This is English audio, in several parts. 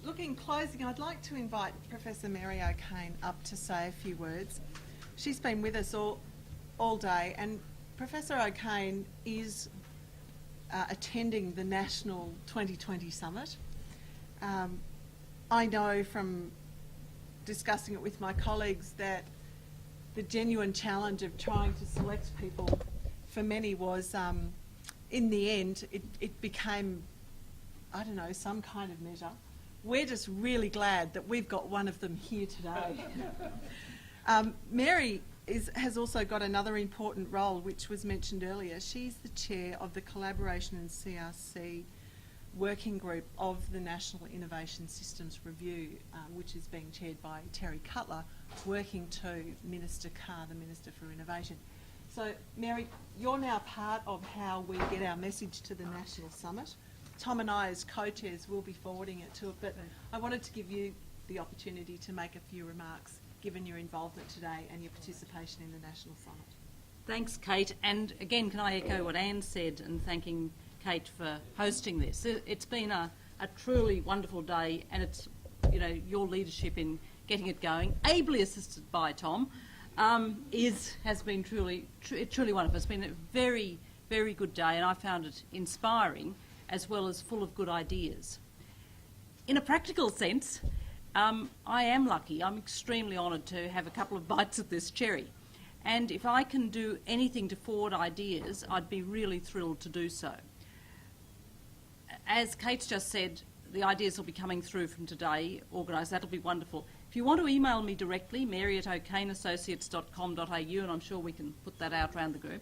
look, in closing, I'd like to invite Professor Mary O'Kane up to say a few words. She's been with us all day, and Professor O'Kane is attending the National 2020 Summit. I know from discussing it with my colleagues that the genuine challenge of trying to select people for many was, in the end, it became, I don't know, some kind of measure. We're just really glad that we've got one of them here today. Mary has also got another important role, which was mentioned earlier. She's the chair of the Collaboration and CRC Working Group of the National Innovation Systems Review, which is being chaired by Terry Cutler, working to Minister Carr, the Minister for Innovation. So, Mary, you're now part of how we get our message to the National Summit. Tom and I, as co-chairs, will be forwarding it to it, but I wanted to give you the opportunity to make a few remarks, given your involvement today and your participation in the National Summit. Thanks, Kate. And again, can I echo what Anne said in thanking Kate for hosting this. It's been a truly wonderful day, and it's, you know, your leadership in getting it going, ably assisted by Tom, has been truly wonderful. It's been a very, very good day, and I found it inspiring as well as full of good ideas. In a practical sense, I am lucky. I'm extremely honoured to have a couple of bites of this cherry. And if I can do anything to forward ideas, I'd be really thrilled to do so. As Kate's just said, the ideas will be coming through from today, organised. That'll be wonderful. If you want to email me directly, mary@okaneassociates.com.au, and I'm sure we can put that out around the group.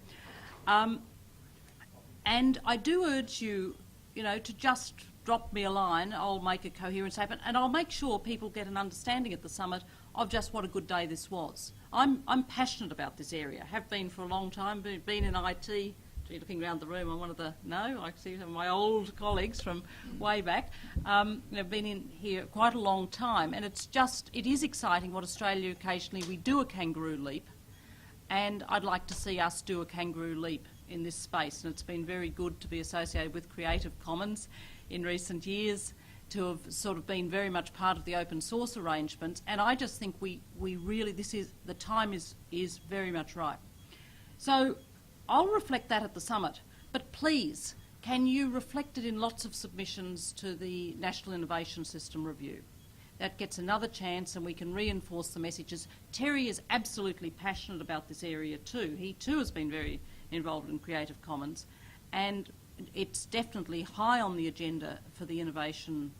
And I do urge you, you know, to just drop me a line. I'll make a coherent statement, and I'll make sure people get an understanding at the summit of just what a good day this was. I'm passionate about this area, have been for a long time, been in IT. Looking around the room, I'm one of the, I see some of my old colleagues from way back. Been in here quite a long time, and it is exciting what Australia occasionally, we do a kangaroo leap, and I'd like to see us do a kangaroo leap in this space, and it's been very good to be associated with Creative Commons in recent years, to have sort of been very much part of the open source arrangements, and I just think we really, the time is very much right. So I'll reflect that at the summit, but please, can you reflect it in lots of submissions to the National Innovation System Review? That gets another chance, and we can reinforce the messages. Terry is absolutely passionate about this area too. He too has been very involved in Creative Commons, and it's definitely high on the agenda for the Innovation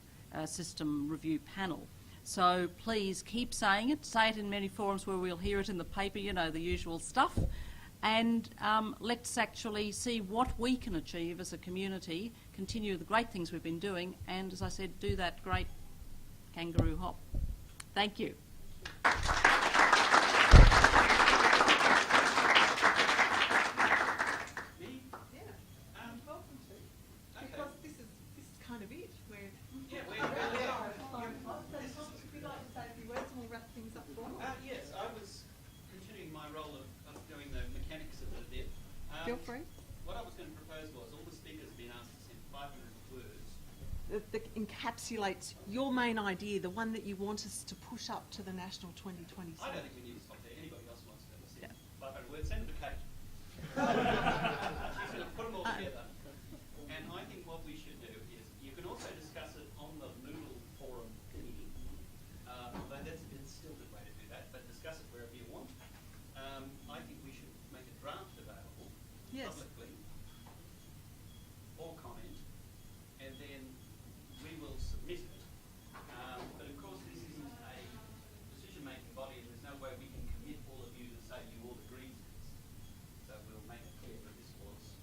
System Review panel. So please keep saying it. Say it in many forums where we'll hear it in the paper, you know, the usual stuff. And let's actually see what we can achieve as a community, continue the great things we've been doing, and, as I said, do that great kangaroo hop. Thank you. Welcome to. Because this is kind of it. If you'd like to say a few words, and we'll wrap things up for you. Yes, I was continuing my role of doing the mechanics of the bit. Feel free. What I was going to propose was all the speakers have been asked to send 500 words. That encapsulates your main idea, the one that you want us to push up to the National 2020 I Summit. don't think we need to stop there. Anybody else wants to send 500 words, send it to Kate. She's going to put them all together. And I think what we should do is, you can also discuss it on the Moodle forum committee. But it's still a good way to do that, but discuss it wherever you want. I think we should make a draft available publicly, or comment, and then we will submit it. But of course this isn't a decision-making body, and there's no way we can commit all of you to say you all agree to this. So we'll make it clear that this was...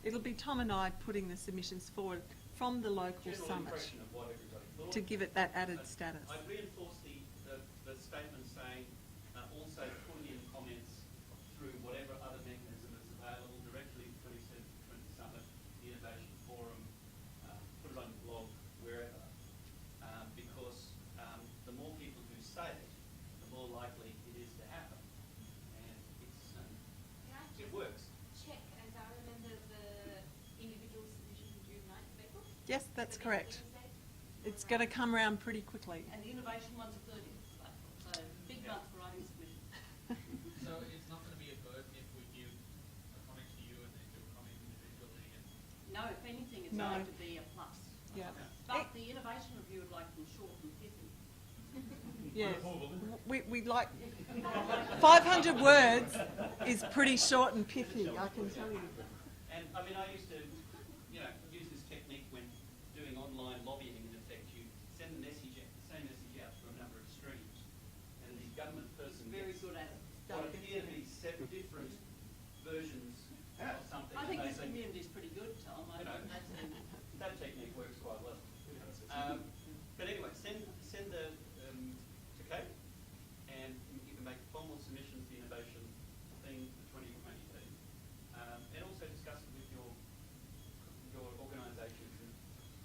It'll be Tom and I putting the submissions forward from the local summit of what everybody thought. to give it that added status. I'd reinforce the statement saying also put in comments through whatever other mechanism is available directly to 2020 Summit, the Innovation Forum, put it on your blog, wherever, because the more people who say it, the more likely it is to happen. And it works. Check, as I remember, the individual submissions are due 9th of April? Yes, that's correct. It's going to come around pretty quickly. And the innovation one's the 30th of April, so big month for writing submission. So it's not going to be a burden if we give a comment to you and then do a comment individually? And No, if anything, it's No. going to be a plus. Yeah. But the innovation review would like them short and pithy. Yes. We like 500 words is pretty short and pithy, I can tell you. And I mean, I used to, use this technique when doing online lobbying. In effect, you send the same message out to a number of streams, and the government person Very gets good at it. what appear to be 7 different versions of something. I think and this they community is pretty good, Tom. I You know. don't think That technique works quite well. But anyway, send the to Kate, and you can make formal submissions to the innovation theme for 2020 theme, and also discuss it with your organisations and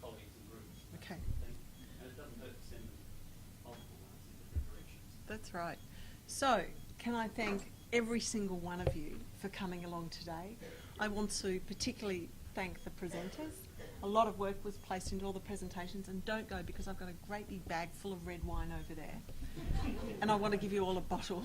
colleagues and groups. Okay. And it doesn't hurt to send them multiple ones in different directions. That's right. So, can I thank every single one of you for coming along today? I want to particularly thank the presenters. A lot of work was placed into all the presentations, and don't go because I've got a great big bag full of red wine over there. And I want to give you all a bottle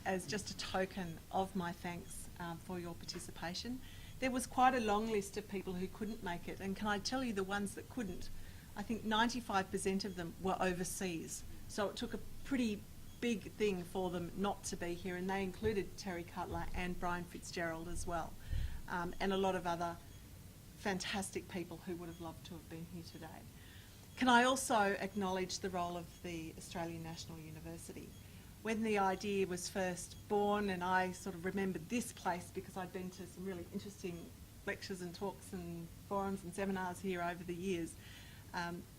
as just a token of my thanks for your participation. There was quite a long list of people who couldn't make it, and can I tell you the ones that couldn't? I think 95% of them were overseas. So it took a pretty big thing for them not to be here, and they included Terry Cutler and Brian Fitzgerald as well, and a lot of other fantastic people who would have loved to have been here today. Can I also acknowledge the role of the Australian National University? When the idea was first born, and I sort of remembered this place because I'd been to some really interesting lectures and talks and forums and seminars here over the years,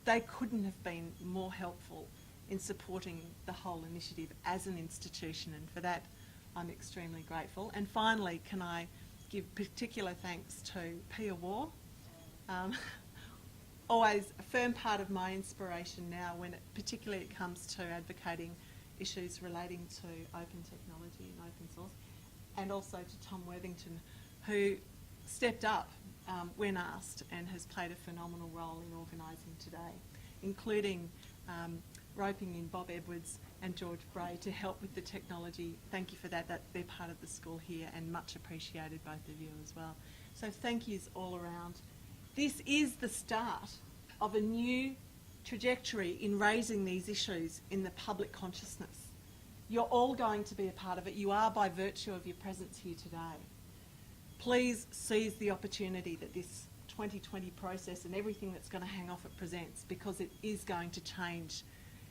they couldn't have been more helpful in supporting the whole initiative as an institution, and for that I'm extremely grateful. And finally, can I give particular thanks to Pia Waugh, always a firm part of my inspiration now when it particularly comes to advocating issues relating to open technology and open source, and also to Tom Worthington, who stepped up when asked and has played a phenomenal role in organising today, including roping in Bob Edwards and George Bray to help with the technology. Thank you for that. They're part of the school here, and much appreciated, both of you as well. So thank yous all around. This is the start of a new trajectory in raising these issues in the public consciousness. You're all going to be a part of it. You are by virtue of your presence here today. Please seize the opportunity that this 2020 process and everything that's going to hang off it presents, because it is going to change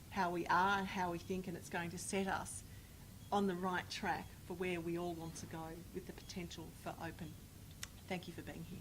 how we are and how we think, and it's going to set us on the right track for where we all want to go with the potential for open. Thank you for being here.